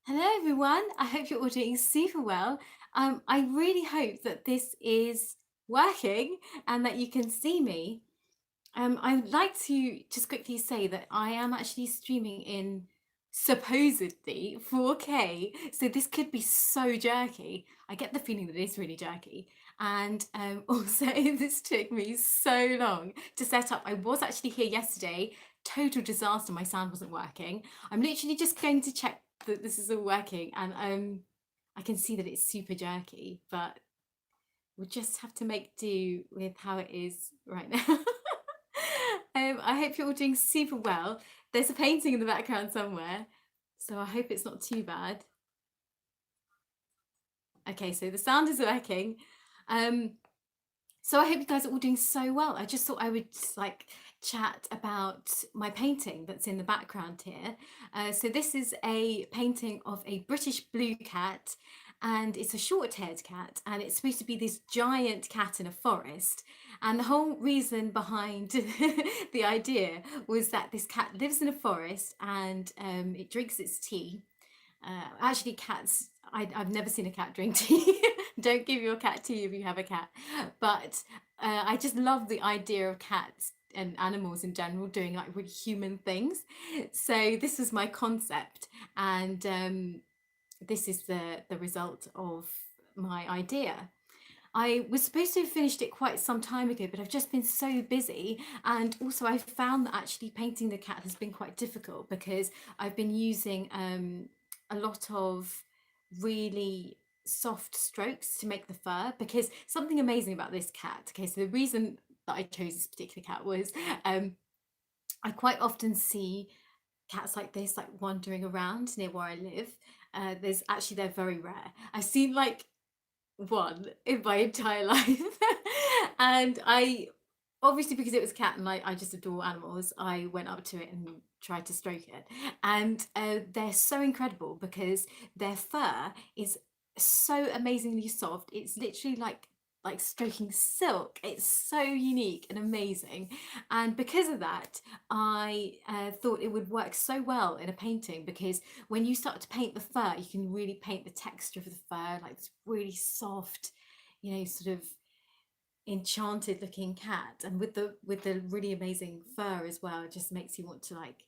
Hello, everyone. I hope you're all doing super well. I really hope that this is working and that you can see me. I would like to just quickly say that I am actually streaming in supposedly 4K, so this could be so jerky. I get the feeling that it is really jerky. And also, this took me so long to set up. I was actually here yesterday, total disaster. My sound wasn't working. I'm literally just going to check that this is all working, and I can see that it's super jerky, but we'll just have to make do with how it is right now. I hope you're all doing super well. There's a painting in the background somewhere, so I hope it's not too bad. Okay, so the sound is working. Um, so I hope you guys are all doing so well. I just thought I would like chat about my painting that's in the background here. So this is a painting of a British blue cat, and it's a short-haired cat, and it's supposed to be this giant cat in a forest. And the whole reason behind the idea was that this cat lives in a forest and it drinks its tea. Actually, cats, I've never seen a cat drink tea. Don't give your cat tea if you have a cat. But I just love the idea of cats and animals in general doing like really human things. So this was my concept, and this is the result of my idea. I was supposed to have finished it quite some time ago, but I've just been so busy. And also, I found that actually painting the cat has been quite difficult because I've been using a lot of really soft strokes to make the fur. Because something amazing about this cat, okay, so the reason that I chose this particular cat was I quite often see cats like this like wandering around near where I live. They're very rare. I've seen like one in my entire life. And I obviously, because it was a cat and I just adore animals, I went up to it and tried to stroke it. And they're so incredible because their fur is so amazingly soft. It's literally like stroking silk. It's so unique and amazing. And because of that, I thought it would work so well in a painting because when you start to paint the fur, you can really paint the texture of the fur, like this really soft, sort of enchanted looking cat. And with the really amazing fur as well, it just makes you want to like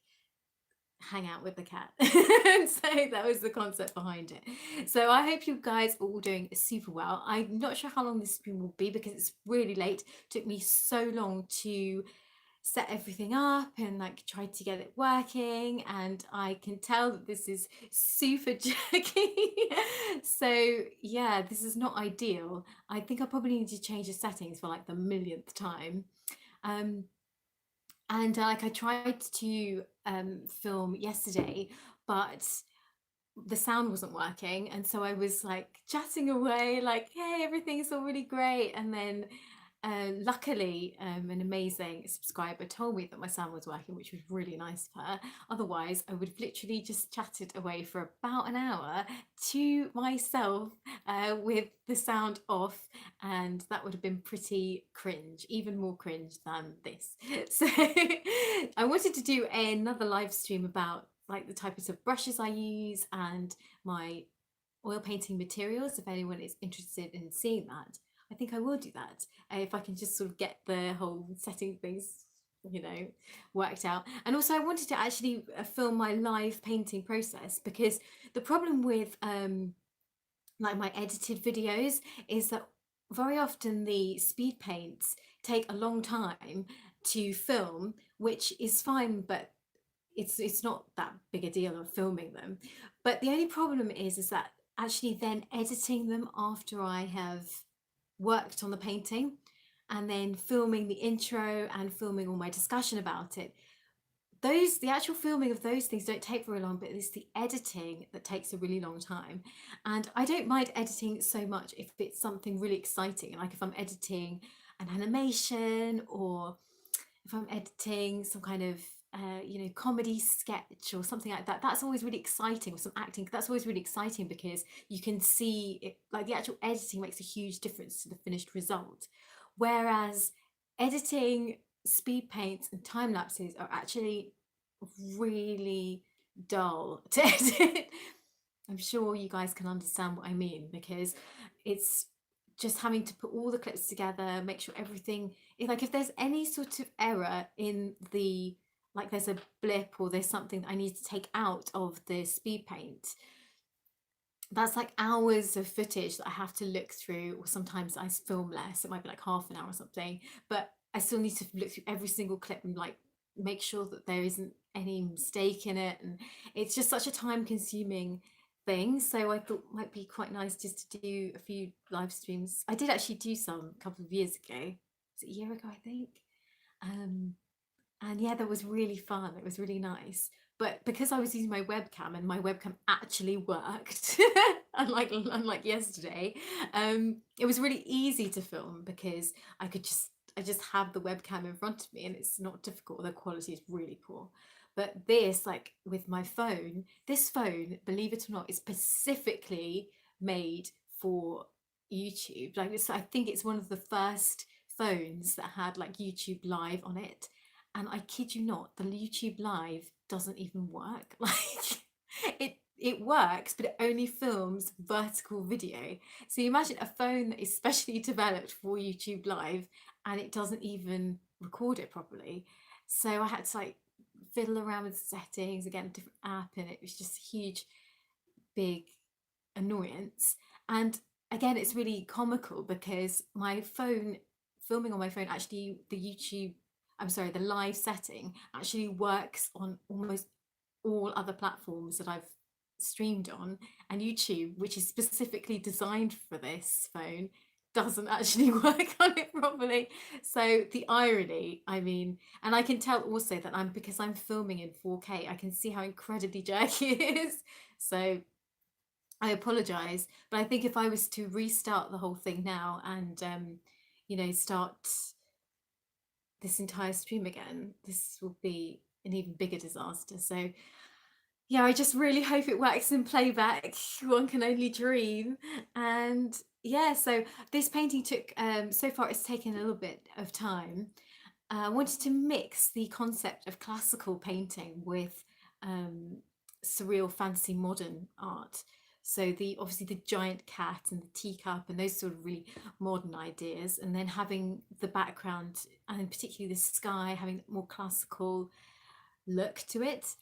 hang out with the cat. And so that was the concept behind it. So I hope you guys are all doing super well. I'm not sure how long this stream will be because it's really late. It took me so long to set everything up and like try to get it working, and I can tell that this is super jerky. So yeah, this is not ideal. I think I probably need to change the settings for like the millionth time. um and like I tried to film yesterday, but the sound wasn't working, and so I was like chatting away like, hey, everything's all really great. And then luckily an amazing subscriber told me that my sound was working, which was really nice of her. Otherwise I would have literally just chatted away for about an hour to myself with the sound off, and that would have been pretty cringe, even more cringe than this. So I wanted to do another live stream about like the types of brushes I use and my oil painting materials. If anyone is interested in seeing that, I think I will do that if I can just sort of get the whole setting things, worked out. And also, I wanted to actually film my live painting process because the problem with like my edited videos is that very often the speed paints take a long time to film, which is fine, but it's not that big a deal of filming them. But the only problem is that actually then editing them after I have worked on the painting, and then filming the intro and filming all my discussion about it, the actual filming of those things don't take very long, but it's the editing that takes a really long time. And I don't mind editing so much if it's something really exciting, like if I'm editing an animation, or if I'm editing some kind of comedy sketch or something like that. That's always really exciting. Or some acting, that's always really exciting because you can see it, like the actual editing makes a huge difference to the finished result. Whereas editing speed paints and time lapses are actually really dull to edit. I'm sure you guys can understand what I mean, because it's just having to put all the clips together, make sure everything, if there's any sort of error in the, like there's a blip or there's something that I need to take out of the speed paint, that's like hours of footage that I have to look through, or sometimes I film less, it might be like half an hour or something, but I still need to look through every single clip and like make sure that there isn't any mistake in it. And it's just such a time consuming thing. So I thought it might be quite nice just to do a few live streams. I did actually do some a couple of years ago. Was it a year ago, I think? Um, and yeah, that was really fun. It was really nice. But because I was using my webcam and my webcam actually worked, unlike yesterday, it was really easy to film because I just have the webcam in front of me and it's not difficult. The quality is really poor. But this, like with my phone, this phone, believe it or not, is specifically made for YouTube. Like I think it's one of the first phones that had like YouTube Live on it, and I kid you not, the YouTube Live doesn't even work. Like it works, but it only films vertical video. So you imagine a phone that is specially developed for YouTube Live and it doesn't even record it properly. So I had to like fiddle around with settings, again, a different app, and it was just a huge, big annoyance. And again, it's really comical because my phone, filming on my phone, actually the live setting actually works on almost all other platforms that I've streamed on, and YouTube, which is specifically designed for this phone, doesn't actually work on it properly. So the irony, I mean, and I can tell also that because I'm filming in 4K, I can see how incredibly jerky it is. So I apologize, but I think if I was to restart the whole thing now and start this entire stream again, this will be an even bigger disaster. So yeah, I just really hope it works in playback. One can only dream. And yeah, so this painting took, so far it's taken a little bit of time. I wanted to mix the concept of classical painting with surreal, fancy, modern art. So obviously the giant cat and the teacup and those sort of really modern ideas, and then having the background and particularly the sky having more classical look to it.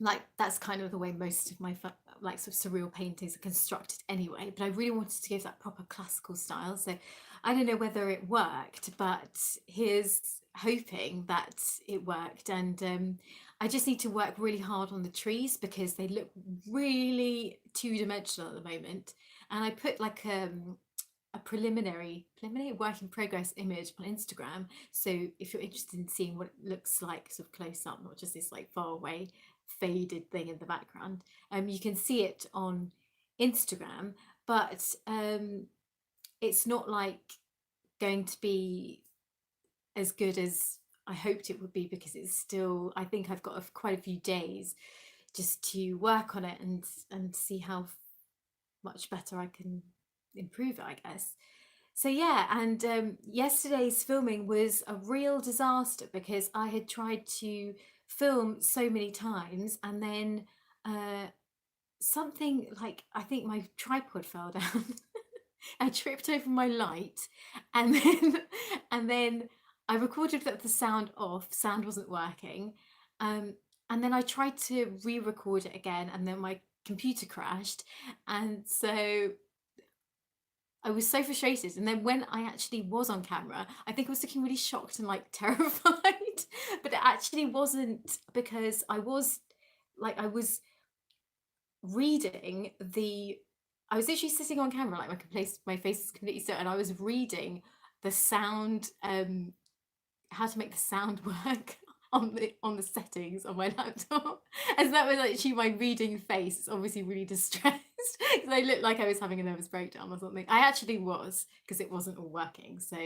Like that's kind of the way most of my like sort of surreal paintings are constructed anyway, but I really wanted to give that proper classical style. So I don't know whether it worked, but here's hoping that it worked. And I just need to work really hard on the trees because they look really two-dimensional at the moment. And I put like a preliminary work in progress image on Instagram, so if you're interested in seeing what it looks like sort of close up, not just this like far away faded thing in the background, you can see it on Instagram. But it's not like going to be as good as I hoped it would be, because it's still, I think I've got quite a few days just to work on it and see how much better I can improve it, I guess. So yeah, and yesterday's filming was a real disaster because I had tried to film so many times, and then something like, I think my tripod fell down. I tripped over my light, and then and then I recorded with the sound off. Sound wasn't working, and then I tried to re-record it again, and then my computer crashed, and so I was so frustrated. And then when I actually was on camera, I think I was looking really shocked and like terrified, but it actually wasn't, because I was reading I was literally sitting on camera, like my face is completely still, and I was reading the sound, how to make the sound work on the settings on my laptop. And so that was actually my reading face, obviously really distressed because I looked like I was having a nervous breakdown or something. I actually was, because it wasn't all working. So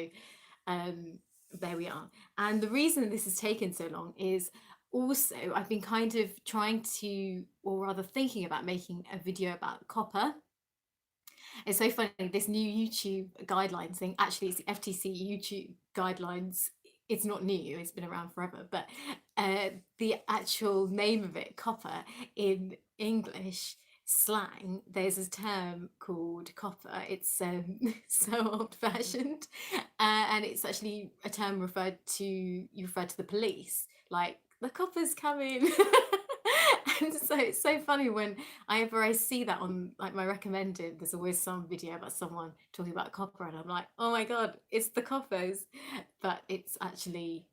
there we are. And the reason this has taken so long is also I've been kind of trying to, or rather thinking about making a video about Coppa. It's so funny, this new YouTube guidelines thing, actually it's the FTC YouTube guidelines. It's not new, it's been around forever, but the actual name of it, Coppa, in English, slang, there's a term called copper. It's so old fashioned, and it's actually a term you refer to the police, like the copper's coming. And so it's so funny when I see that on like my recommended, there's always some video about someone talking about copper, and I'm like, oh my god, it's the coppers. But it's actually,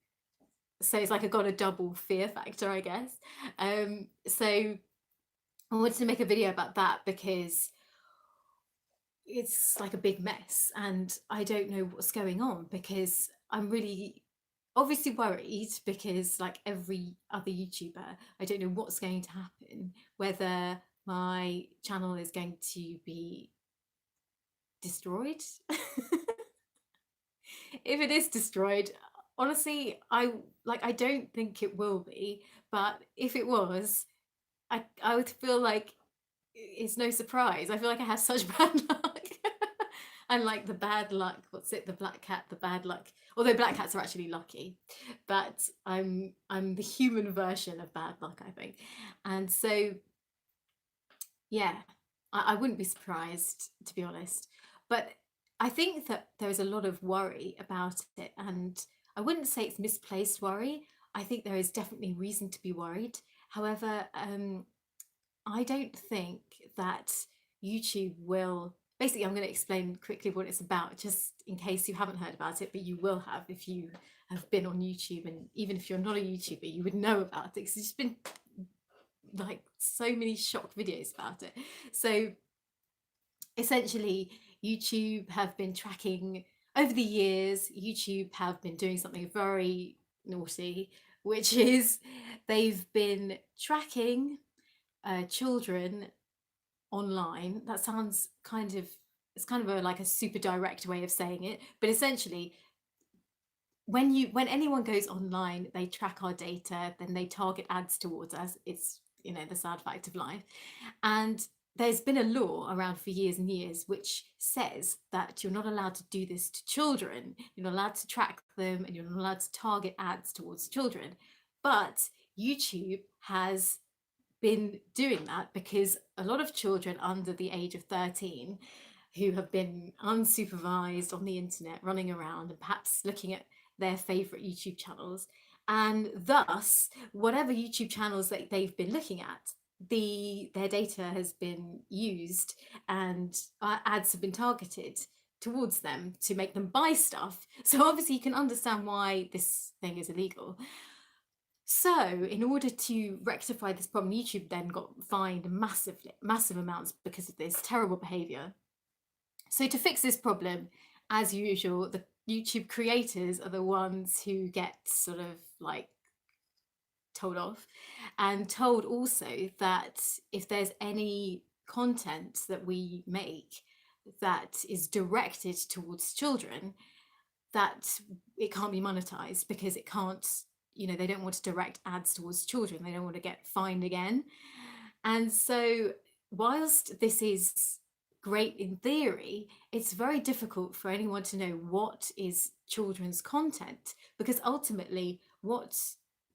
so it's like I got a double fear factor, I guess. So I wanted to make a video about that because it's like a big mess and I don't know what's going on, because I'm really obviously worried, because like every other YouTuber, I don't know what's going to happen, whether my channel is going to be destroyed. If it is destroyed, honestly, I don't think it will be, but if it was, I would feel like it's no surprise. I feel like I have such bad luck. Unlike the bad luck, what's it? The black cat, the bad luck. Although black cats are actually lucky, but I'm the human version of bad luck, I think. And so yeah, I wouldn't be surprised, to be honest. But I think that there is a lot of worry about it, and I wouldn't say it's misplaced worry. I think there is definitely reason to be worried. However, I don't think that YouTube will. Basically, I'm going to explain quickly what it's about, just in case you haven't heard about it, but you will have if you have been on YouTube, and even if you're not a YouTuber, you would know about it because there's been like so many shock videos about it. So essentially, YouTube have been tracking over the years. YouTube have been doing something very naughty, which is they've been tracking children online. That sounds kind of, it's kind of like a super direct way of saying it, but essentially when anyone goes online, they track our data, then they target ads towards us. It's, you know, the sad fact of life. And there's been a law around for years and years which says that you're not allowed to do this to children. You're not allowed to track them, and you're not allowed to target ads towards children. But YouTube has been doing that because a lot of children under the age of 13 who have been unsupervised on the internet running around and perhaps looking at their favorite YouTube channels, and thus whatever YouTube channels that they've been looking at, their data has been used, and ads have been targeted towards them to make them buy stuff. So obviously you can understand why this thing is illegal. So, in order to rectify this problem, YouTube then got fined massive amounts because of this terrible behavior. So, to fix this problem, as usual, the YouTube creators are the ones who get sort of like told off, and told also that if there's any content that we make that is directed towards children, that it can't be monetized because it can't, you know, they don't want to direct ads towards children. They don't want to get fined again. And so, whilst this is great in theory, it's very difficult for anyone to know what is children's content, because ultimately, what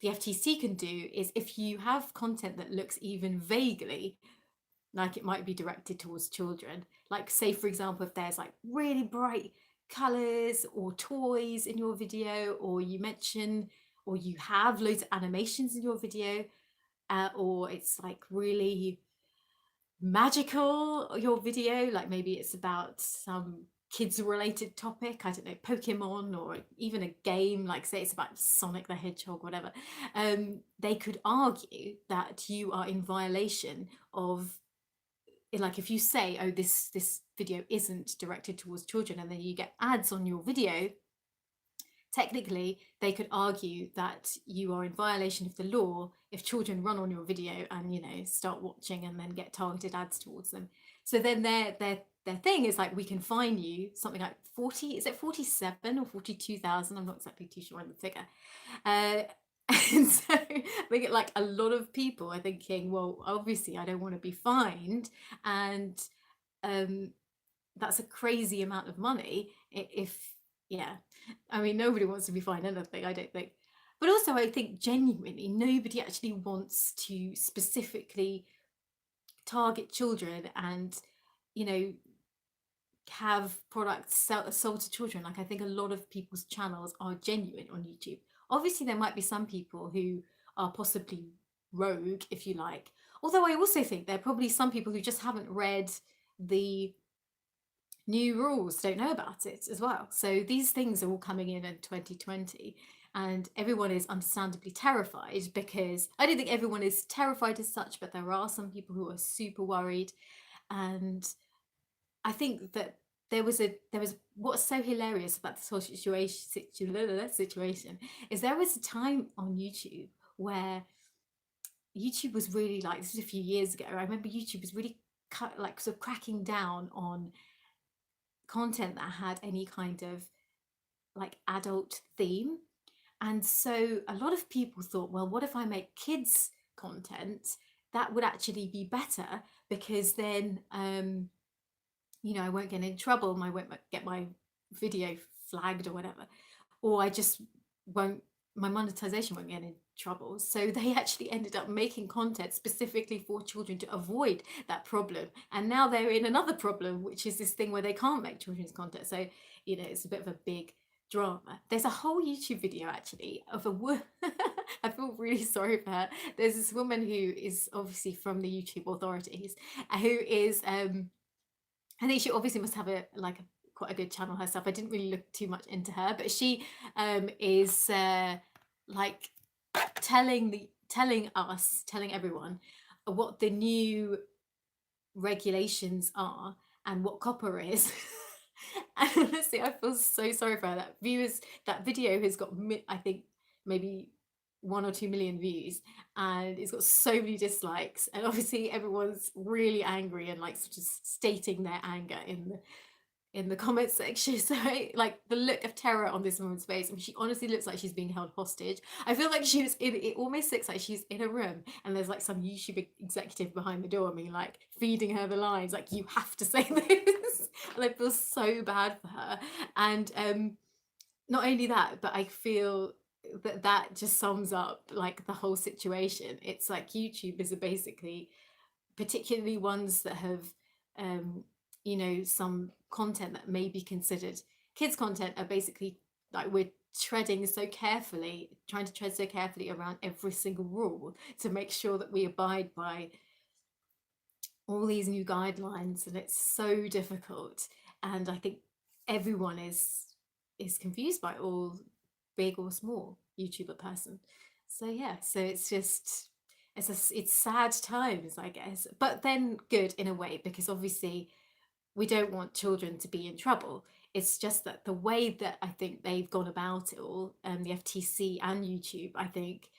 the FTC can do is, if you have content that looks even vaguely like it might be directed towards children, like say for example, if there's like really bright colors or toys in your video, or you mention, or you have loads of animations in your video, or it's like really magical, your video, like maybe it's about some kids related topic, I don't know, Pokemon, or even a game, like say it's about Sonic the Hedgehog, whatever, they could argue that you are in violation of, like if you say, oh, this video isn't directed towards children, and then you get ads on your video, technically they could argue that you are in violation of the law if children run on your video and, you know, start watching and then get targeted ads towards them. So then their thing is like, we can fine you something like 40, is it 47 or 42,000, I'm not exactly too sure on the figure. And so I think like a lot of people are thinking, well, obviously I don't want to be fined, and that's a crazy amount of money. If, yeah, I mean, nobody wants to be fined anything, I don't think. But also I think genuinely nobody actually wants to specifically target children and, you know, have products sold to children. Like, I think a lot of people's channels are genuine on YouTube. Obviously, there might be some people who are possibly rogue, if you like. Although I also think there are probably some people who just haven't read the new rules, don't know about it as well. So these things are all coming in 2020, and everyone is understandably terrified, because I don't think everyone is terrified as such, but there are some people who are super worried. And I think that there was what's so hilarious about this whole situation is there was a time on YouTube where YouTube was really, like, this was a few years ago. I remember YouTube was really like sort of cracking down on content that had any kind of like adult theme. And so a lot of people thought, well, what if I make kids content? That would actually be better, because then you know, I won't get in trouble, I won't get my video flagged or whatever, or I just won't, my monetization won't get in trouble. So they actually ended up making content specifically for children to avoid that problem. And now they're in another problem, which is this thing where they can't make children's content. So, you know, it's a bit of a big drama. There's a whole YouTube video actually of a woman. I feel really sorry for her. There's this woman who is obviously from the YouTube authorities, who is I think she obviously must have a like quite a good channel herself. I didn't really look too much into her, but she is like telling everyone what the new regulations are and what Coppa is. And honestly, I feel so sorry for her. That video has got, I think, maybe 1 or 2 million views, and it's got so many dislikes, and obviously everyone's really angry and like sort of stating their anger in the comment section. So like the look of terror on this woman's face, I mean, she honestly looks like she's being held hostage. I feel like she was in it, almost looks like she's in a room and there's like some YouTube executive behind the door, I mean, like feeding her the lines, like, you have to say this. And I feel so bad for her. And not only that, but I feel that just sums up like the whole situation. It's like YouTubers are basically, particularly ones that have you know, some content that may be considered kids content, are basically like, we're treading so carefully, trying to tread so carefully around every single rule to make sure that we abide by all these new guidelines, and it's so difficult. And I think everyone is confused by all, big or small YouTuber person. So yeah, so it's just it's sad times, I guess, but then good in a way, because obviously we don't want children to be in trouble. It's just that the way that I think they've gone about it all, the FTC and YouTube, I think,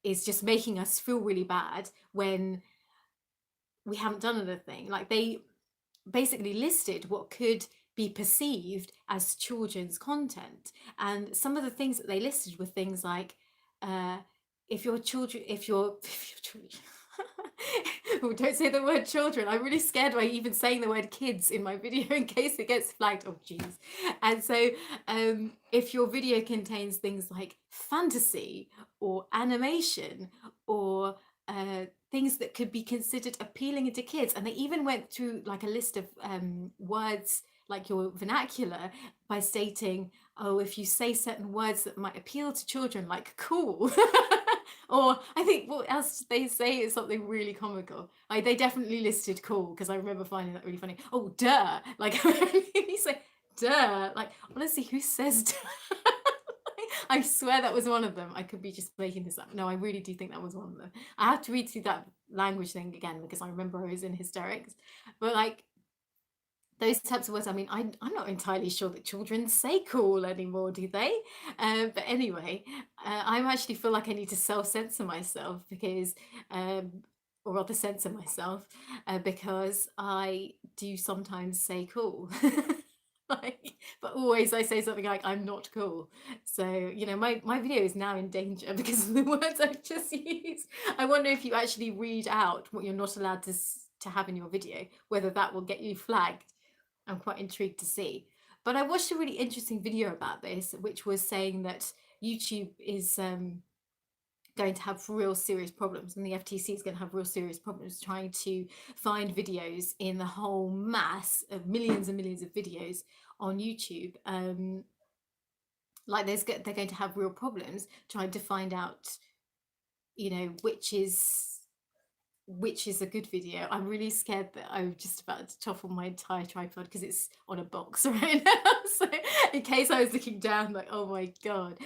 is just making us feel really bad when we haven't done anything. Like, they basically listed what could be perceived as children's content, and some of the things that they listed were things like, if your children, if your children, oh, don't say the word children. I'm really scared by even saying the word kids in my video in case it gets flagged. Oh jeez. And so if your video contains things like fantasy or animation or things that could be considered appealing to kids, and they even went through like a list of words like your vernacular, by stating, oh, if you say certain words that might appeal to children, like cool. Or I think what else did they say is something really comical. They definitely listed cool, because I remember finding that really funny. Oh, duh. Like, you say duh. Like, honestly, who says duh? I swear that was one of them. I could be just making this up. No, I really do think that was one of them. I have to read through that language thing again, because I remember I was in hysterics. But like, those types of words, I mean, I'm not entirely sure that children say cool anymore, do they? But anyway, I actually feel like I need to self-censor myself, because or rather censor myself, because I do sometimes say cool. Like, but always I say something like, I'm not cool. So, you know, my video is now in danger because of the words I've just used. I wonder if you actually read out what you're not allowed to have in your video, whether that will get you flagged. I'm quite intrigued to see. But I watched a really interesting video about this, which was saying that YouTube is going to have real serious problems, and the FTC is going to have real serious problems trying to find videos in the whole mass of millions and millions of videos on YouTube. Like they're going to have real problems trying to find out, you know, which is a good video. I'm really scared that I'm just about to topple my entire tripod because it's on a box right now. So in case I was looking down, like, oh my god.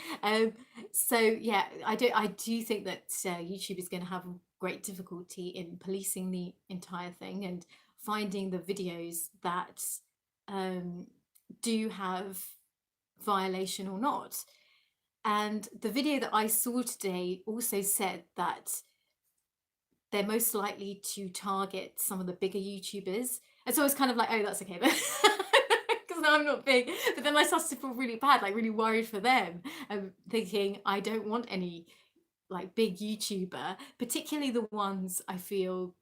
So yeah, I do think that YouTube is going to have great difficulty in policing the entire thing and finding the videos that um, do have violation or not. And the video that I saw today also said that they're most likely to target some of the bigger YouTubers. And so I was kind of like, oh, that's okay then. Because now I'm not big. But then I started to feel really bad, like really worried for them. And thinking, I don't want any like big YouTuber, particularly the ones I feel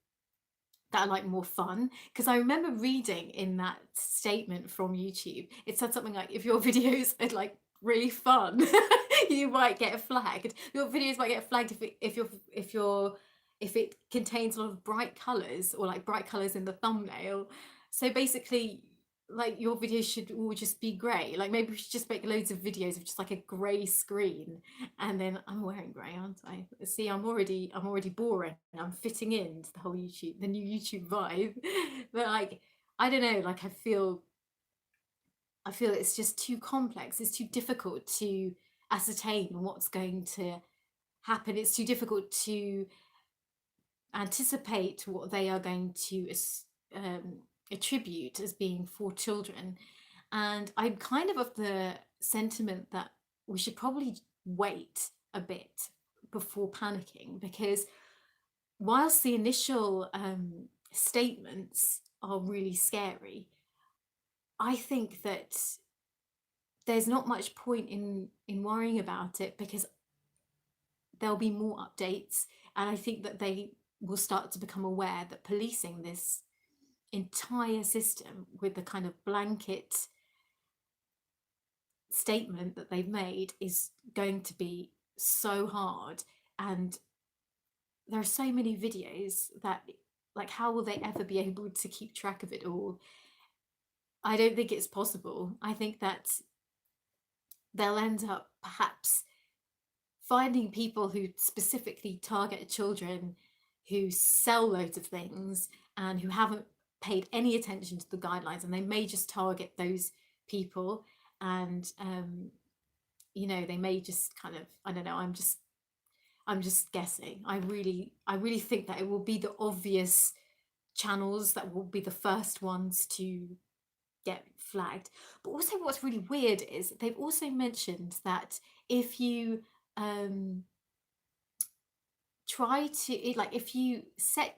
that are like more fun. Because I remember reading in that statement from YouTube, it said something like, if your videos are like really fun, you might get flagged. Your videos might get flagged if it contains a lot of bright colors or like bright colors in the thumbnail. So basically, like your videos should all just be gray. Like maybe we should just make loads of videos of just like a gray screen. And then I'm wearing grey, aren't I? See, I'm already boring. I'm fitting into the whole the new YouTube vibe. But like, I don't know, like I feel it's just too complex. It's too difficult to ascertain what's going to happen. It's too difficult to anticipate what they are going to attribute as being for children. And I'm kind of the sentiment that we should probably wait a bit before panicking, because whilst the initial statements are really scary, I think that there's not much point in worrying about it, because there'll be more updates, and I think that they will start to become aware that policing this entire system with the kind of blanket statement that they've made is going to be so hard. And there are so many videos that, like, how will they ever be able to keep track of it all? I don't think it's possible. I think that they'll end up perhaps finding people who specifically target children, who sell loads of things and who haven't paid any attention to the guidelines, and they may just target those people. And you know, they may just kind of, I don't know, I'm just guessing. I really think that it will be the obvious channels that will be the first ones to get flagged. But also what's really weird is they've also mentioned that if you try to, like, if you set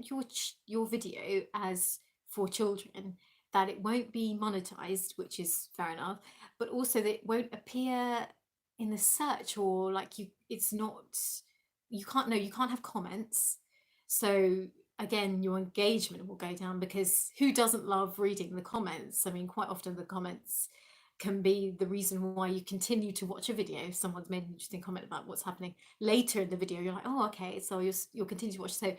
your video as for children, that it won't be monetized, which is fair enough, but also that it won't appear in the search, or like it's not, you can't, no, you can't have comments. So again, your engagement will go down, because who doesn't love reading the comments? I mean, quite often the comments can be the reason why you continue to watch a video. If someone's made an interesting comment about what's happening later in the video, you're like, oh, okay, so you'll continue to watch. So,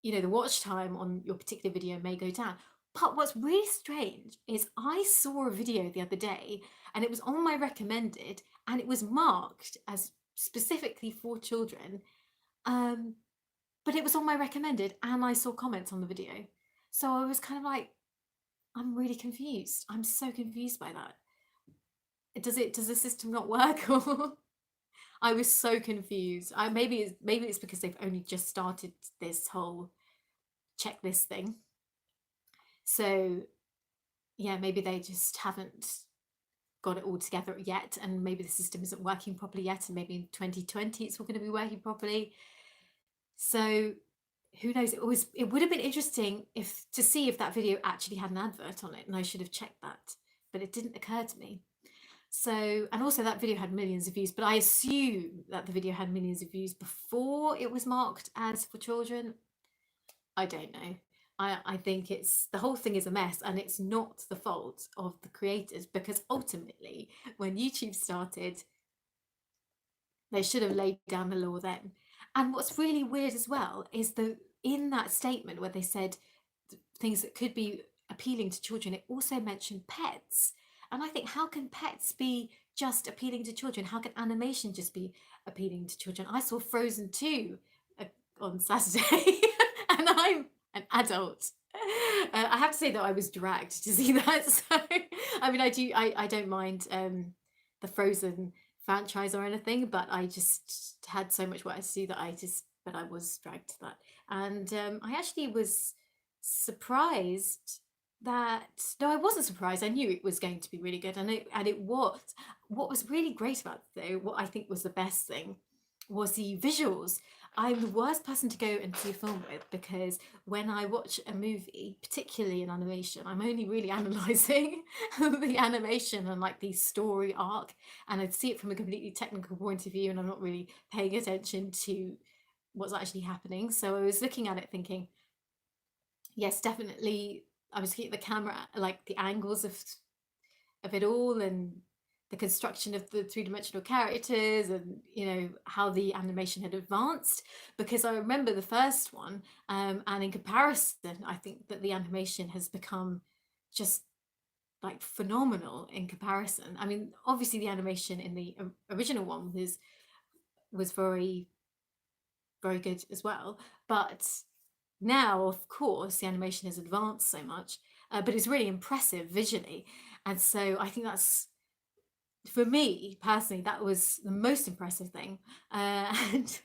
you know, the watch time on your particular video may go down. But what's really strange is I saw a video the other day, and it was on my recommended, and it was marked as specifically for children. But it was on my recommended, and I saw comments on the video. So I was kind of like, I'm really confused. I'm so confused by that. Does the system not work? Or I was so confused. Maybe it's because they've only just started this whole checklist thing. So yeah, maybe they just haven't got it all together yet, and maybe the system isn't working properly yet, and maybe in 2020 it's all going to be working properly. So who knows? It would have been interesting to see if that video actually had an advert on it, and I should have checked that, but it didn't occur to me. So, and also that video had millions of views, but I assume that the video had millions of views before it was marked as for children. I don't know. I think the whole thing is a mess, and it's not the fault of the creators, because ultimately when YouTube started, they should have laid down the law then. And what's really weird as well is the in that statement where they said things that could be appealing to children, it also mentioned pets. And I think, how can pets be just appealing to children? How can animation just be appealing to children? I saw Frozen 2 uh, on Saturday, and I'm an adult. I have to say that I was dragged to see that. So, I mean, I don't mind the Frozen franchise or anything, but I just had so much work to do that but I was dragged to that. And I actually was surprised that no, I wasn't surprised. I knew it was going to be really good, and it was. What was really great about it, though, what I think was the best thing, was the visuals. I'm the worst person to go and see a film with, because when I watch a movie, particularly in animation, I'm only really analysing the animation and like the story arc, and I'd see it from a completely technical point of view, and I'm not really paying attention to what's actually happening. So I was looking at it thinking, yes, definitely. I was looking at the camera, like the angles of it all, and the construction of the three-dimensional characters, and how the animation had advanced, because I remember the first one, and in comparison, I think that the animation has become just like phenomenal in comparison. I mean, obviously the animation in the original one was very, very good as well, but now, of course, the animation has advanced so much, but it's really impressive visually. And so I think that's, for me personally, that was the most impressive thing. And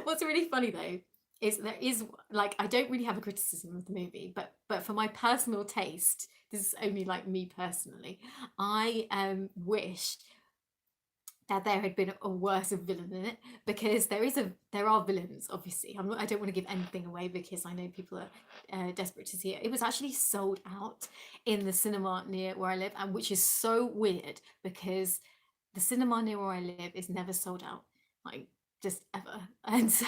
what's really funny though is there is, like, I don't really have a criticism of the movie, but for my personal taste, this is only like me personally, I wish that there had been a worse villain in it, because there are villains, obviously. I don't want to give anything away, because I know people are desperate to see it. It was actually sold out in the cinema near where I live, and which is so weird, because the cinema near where I live is never sold out, like, just ever. And so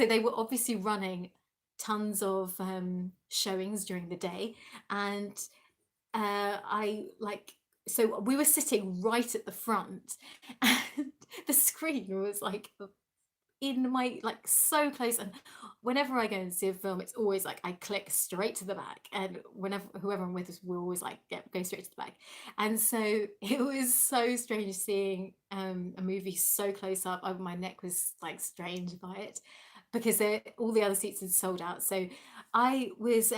they were obviously running tons of showings during the day, and I like so we were sitting right at the front, and the screen was like in my, like, so close. And whenever I go and see a film, it's always like I click straight to the back, and whenever whoever I'm with us, we're always like, yeah, go straight to the back. And so it was so strange seeing a movie so close up. My neck was like strange by it, because all the other seats had sold out. So I was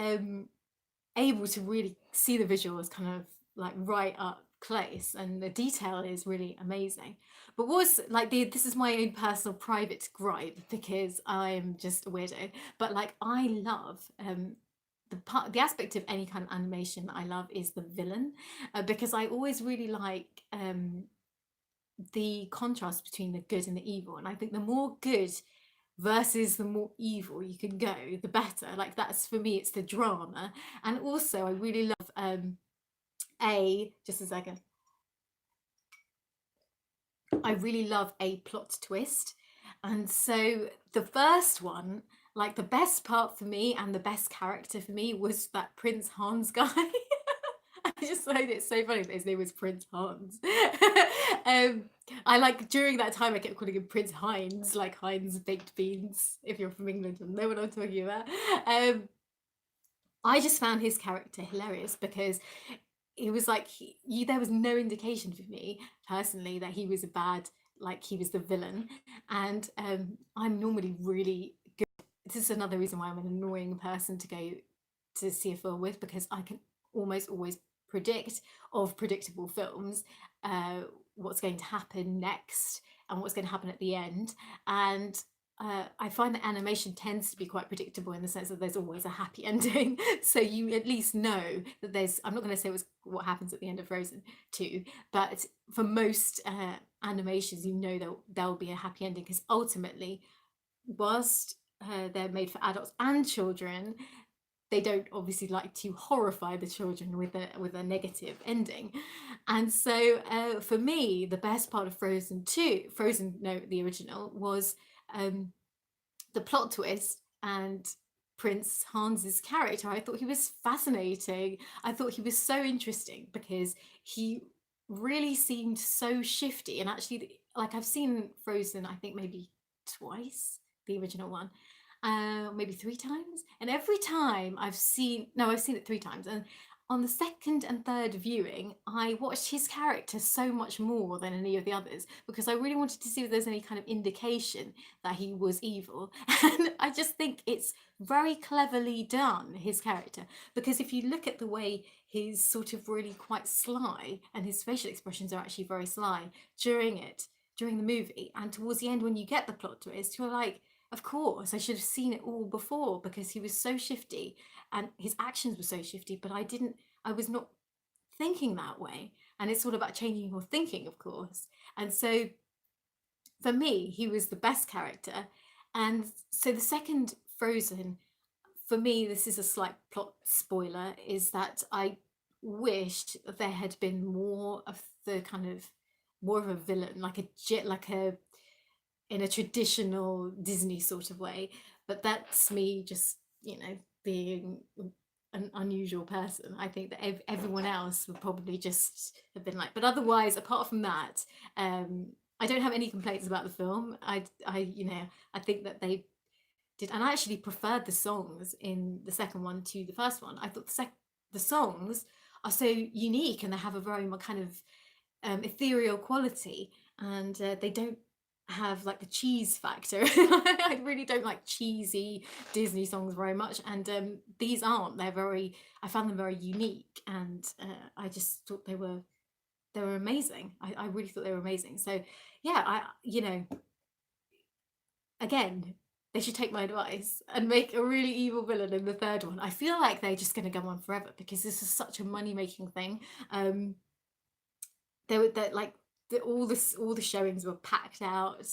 able to really see the visuals kind of like right up close, and the detail is really amazing. But what's like this is my own personal private gripe, because I'm just a weirdo, but like I love the aspect of any kind of animation that I love is the villain, because I always really like the contrast between the good and the evil, and I think the more good versus the more evil you can go, the better. Like, that's, for me, it's the drama. And also I really love a just a second I really love a plot twist. And so the first one, like, the best part for me and the best character for me was that Prince Hans guy. I just find it so funny that his name was Prince Hans. um, I, like, during that time I kept calling him Prince Heinz, like Heinz baked beans. If you're from England, you'll know what I'm talking about. I just found his character hilarious, because he was like, there was no indication for me personally that he was a bad, like, he was the villain. And I'm normally really good. This is another reason why I'm an annoying person to go to see a film with, because I can almost always predict of predictable films what's going to happen next and what's going to happen at the end. And I find that animation tends to be quite predictable, in the sense that there's always a happy ending. So you at least know that I'm not going to say what happens at the end of Frozen 2, but for most animations, there'll be a happy ending, because ultimately, whilst they're made for adults and children, they don't obviously like to horrify the children with a negative ending. And so for me, the best part of Frozen, no, the original, was the plot twist and Prince Hans's character. I thought he was fascinating. I thought he was so interesting, because he really seemed so shifty. And actually, like, I've seen Frozen, I think maybe twice, the original one, maybe 3 times. And every time I've seen, no, I've seen it 3 times. And on the second and third viewing, I watched his character so much more than any of the others because I really wanted to see if there's any kind of indication that he was evil. And I just think it's very cleverly done, his character, because if you look at the way he's sort of really quite sly and his facial expressions are actually very sly during the movie, and towards the end when you get the plot twist, you're like, of course I should have seen it all before, because he was so shifty and his actions were so shifty, but I was not thinking that way. And it's all about changing your thinking, of course. And so for me, he was the best character. And so the second Frozen, for me, this is a slight plot spoiler, is that I wished there had been more of the kind of more of a villain, like a in a traditional Disney sort of way. But that's me just, being an unusual person. I think that everyone else would probably just have been like, but otherwise, apart from that, I don't have any complaints about the film. I think that they did, and I actually preferred the songs in the second one to the first one. I thought the songs are so unique and they have a very kind of ethereal quality, and they don't have like the cheese factor. I really don't like cheesy Disney songs very much, and these aren't. I found them very unique, and I just thought they were amazing. I really thought they were amazing. So yeah, again, they should take my advice and make a really evil villain in the third one. I feel like they're just going to go on forever because this is such a money making thing. They were like all the showings were packed out.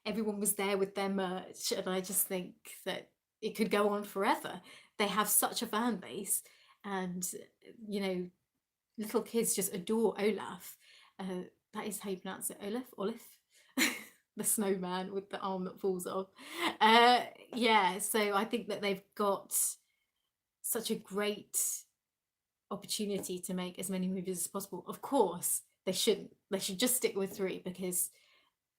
Everyone was there with their merch, and I just think that it could go on forever. They have such a fan base, and little kids just adore Olaf. That is how you pronounce it, Olaf. The snowman with the arm that falls off. Yeah, so I think that they've got such a great opportunity to make as many movies as possible. Of course, they shouldn't. They should just stick with 3, because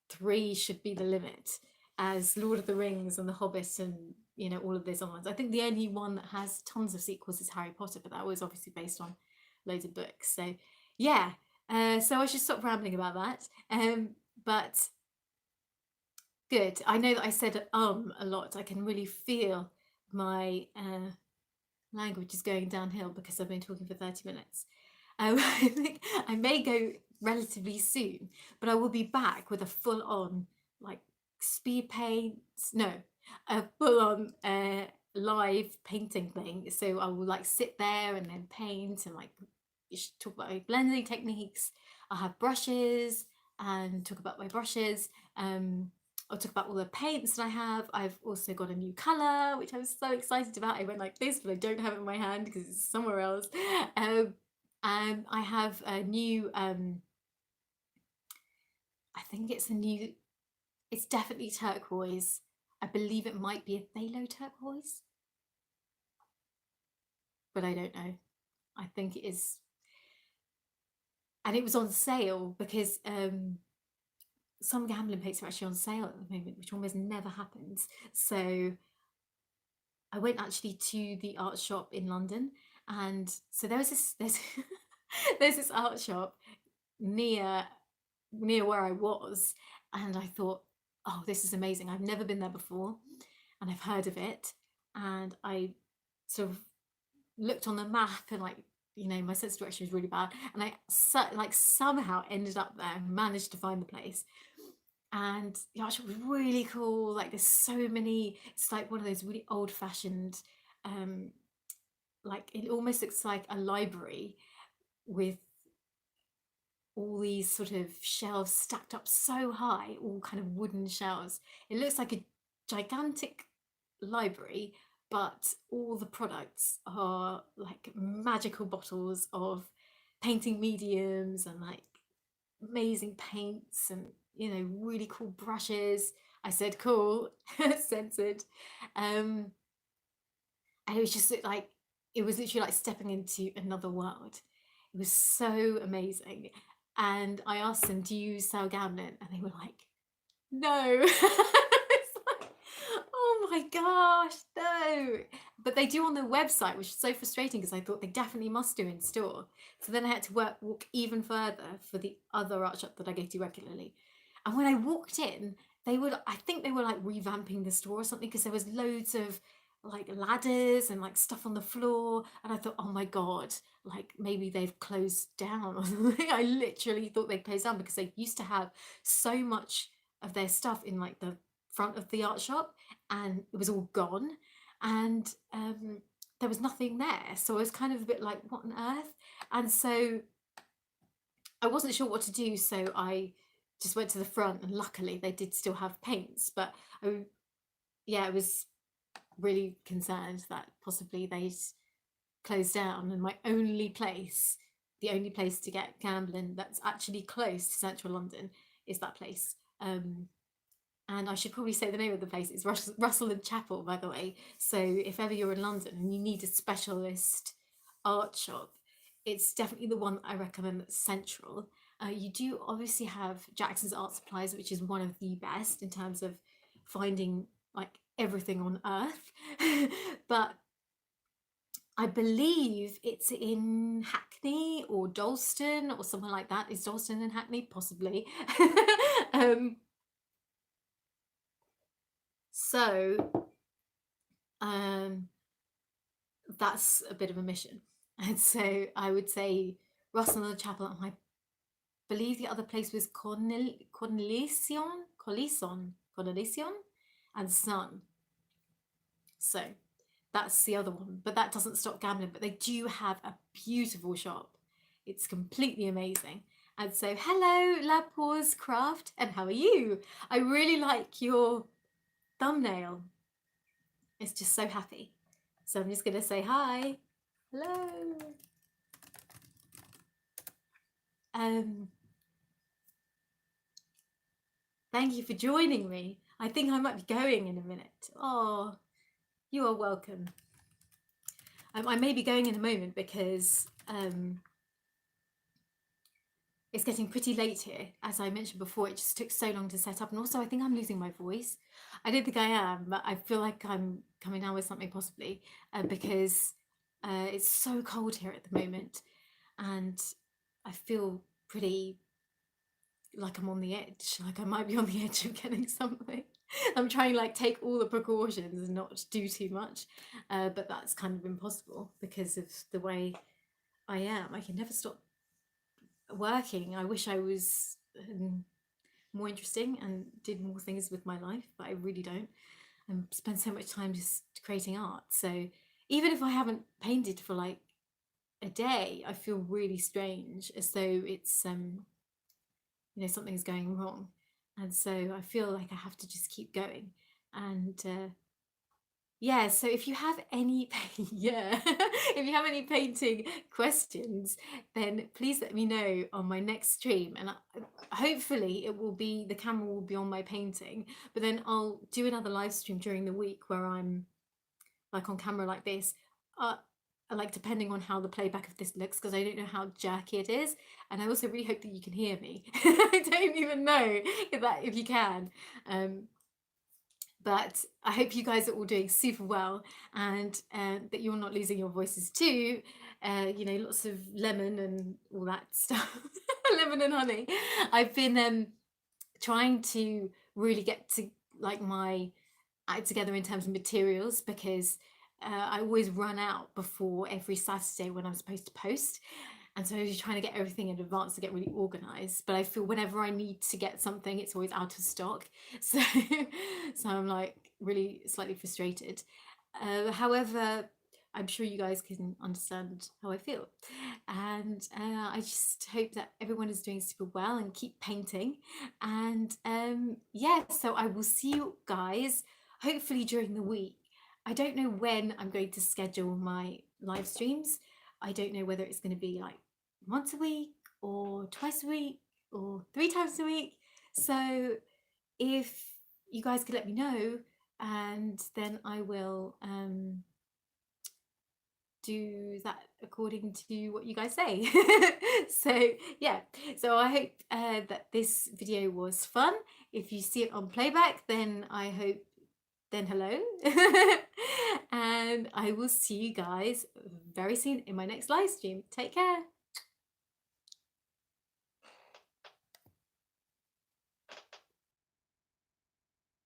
3 should be the limit, as Lord of the Rings and The Hobbit and all of those other ones. I think the only one that has tons of sequels is Harry Potter, but that was obviously based on loads of books. So yeah, so I should stop rambling about that. But good. I know that I said a lot. I can really feel my language is going downhill because I've been talking for 30 minutes. I think I may go relatively soon, but I will be back with a full-on like speed paints, no, a full-on live painting thing. So I will like sit there and then paint and like talk about my blending techniques. I'll have brushes and talk about my brushes. I'll talk about all the paints that I have. I've also got a new colour, which I was so excited about. I went like this, but I don't have it in my hand because it's somewhere else. And I have a new, I think it's it's definitely turquoise. I believe it might be a phthalo turquoise, but I don't know. I think it is. And it was on sale because some Gamblin paints are actually on sale at the moment, which almost never happens. So I went actually to the art shop in London, and so there's there's this art shop near where I was, and I thought, oh, this is amazing. I've never been there before, and I've heard of it, and I sort of looked on the map, and like my sense of direction was really bad, and I somehow ended up there and managed to find the place. And the art shop was really cool. Like there's so many, it's like one of those really old-fashioned, like it almost looks like a library with all these sort of shelves stacked up so high, all kind of wooden shelves. It looks like a gigantic library, but all the products are like magical bottles of painting mediums and like amazing paints and really cool brushes. I said cool, censored. And it was just like, it was literally like stepping into another world. It was so amazing. And I asked them, do you sell Gamblin? And they were like, no. my gosh, no. But they do on the website, which is so frustrating because I thought they definitely must do in store. So then I had to walk even further for the other art shop that I go to regularly. And when I walked in, I think they were like revamping the store or something, because there was loads of like ladders and like stuff on the floor. And I thought, oh my God, like maybe they've closed down or something. I literally thought they'd closed down because they used to have so much of their stuff in like the front of the art shop, and it was all gone, and there was nothing there. So I was kind of a bit like, what on earth? And so I wasn't sure what to do, so I just went to the front, and luckily they did still have paints. But yeah, I was really concerned that possibly they'd closed down, and the only place to get Gamblin that's actually close to central London is that place. And I should probably say the name of the place is Russell and Chapel, by the way. So if ever you're in London and you need a specialist art shop, it's definitely the one that I recommend that's central. You do obviously have Jackson's Art Supplies, which is one of the best in terms of finding like everything on earth. But I believe it's in Hackney or Dalston or something like that. Is Dalston in Hackney? Possibly. um, so that's a bit of a mission. And so I would say Russell and the Chapel, and I believe the other place was Cornelision and Son. So that's the other one, but that doesn't stop Gamblin. But they do have a beautiful shop. It's completely amazing. And so, hello, La Pause Craft, and how are you? I really like your thumbnail. It's just so happy. So I'm just going to say hi. Hello. Thank you for joining me. I think I might be going in a minute. Oh, you are welcome. I may be going in a moment because it's getting pretty late here. As I mentioned before, it just took so long to set up. And also, I think I'm losing my voice. I don't think I am, but I feel like I'm coming down with something possibly because it's so cold here at the moment. And I feel pretty like I'm on the edge, like I might be on the edge of getting something. I'm trying to like take all the precautions and not do too much, but that's kind of impossible because of the way I am. I can never stop working. I wish I was more interesting and did more things with my life, but I really don't. I spend so much time just creating art. So even if I haven't painted for like a day, I feel really strange, as though it's something's going wrong. And so I feel like I have to just keep going. And yeah, so if you have any if you have any painting questions, then please let me know on my next stream, and hopefully the camera will be on my painting, but then I'll do another live stream during the week where I'm like on camera like this, like depending on how the playback of this looks, because I don't know how jerky it is, and I also really hope that you can hear me. I don't even know if you can, but I hope you guys are all doing super well, and that you're not losing your voices too. Lots of lemon and all that stuff. Lemon and honey. I've been trying to really get to like my act together in terms of materials, because I always run out before every Saturday when I'm supposed to post. And so I was trying to get everything in advance to get really organized. But I feel whenever I need to get something, it's always out of stock. So, so I'm like really slightly frustrated. However, I'm sure you guys can understand how I feel. And I just hope that everyone is doing super well and keep painting. And yeah, so I will see you guys hopefully during the week. I don't know when I'm going to schedule my live streams. I don't know whether it's going to be like once a week or twice a week or 3 times a week. So if you guys could let me know, and then I will do that according to what you guys say. So yeah, so I hope that this video was fun. If you see it on playback, then I hope then hello. And I will see you guys very soon in my next live stream. Take care.